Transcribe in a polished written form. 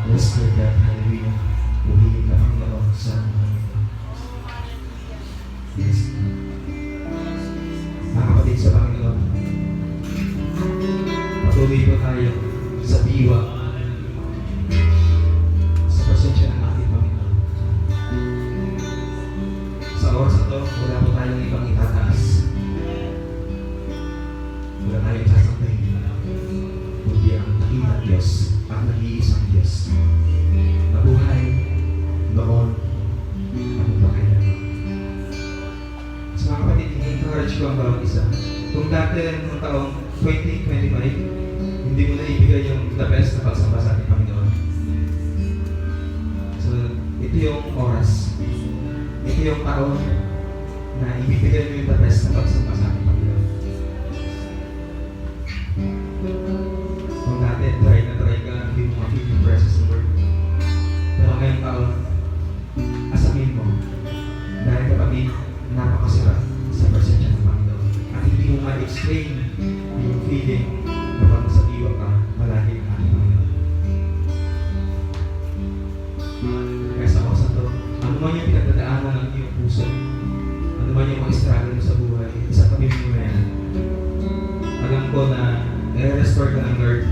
Yes, Lord God, hallelujah. Pumili ka, Panginoon, sa yes. Mga kapatid sa Panginoon, patuloy po tayo sa diwa, sa presensya ng ating Panginoon. Sa oras na ito, wala po tayong ibang itataas. Wala tayong sasampay. Kundi ang dakilang Diyos, ang nag-iisang Diyos. Nabuhay, noon, at magpakailanman. So mga kapatid, i-encourage ko ang bawat isa. Kung dati noong taong 2025, hindi mo na ibigay yung the best na pagsamba sa ating Panginoon. So, ito yung oras. Ito yung taon na ibibigay mo yung the best na pagsamba sa ating Panginoon. Kung dati, try ka, hindi mo ma-feel yung presence of the Lord. Pero ngayong taon, asamin mo, dahil kapatid, napakasarap sa presensya ng Panginoon. At hindi mo ma-explain yung feeling na pag nasa diwa ka, malagi ang ating Panginoon. Kaya sa oras na ito, ano man yung pinagdadaanan ng iyong puso, ano man yung mga struggle mo sa buhay, isa tabi mo na yan. Alam ko na i-restore ka ng Lord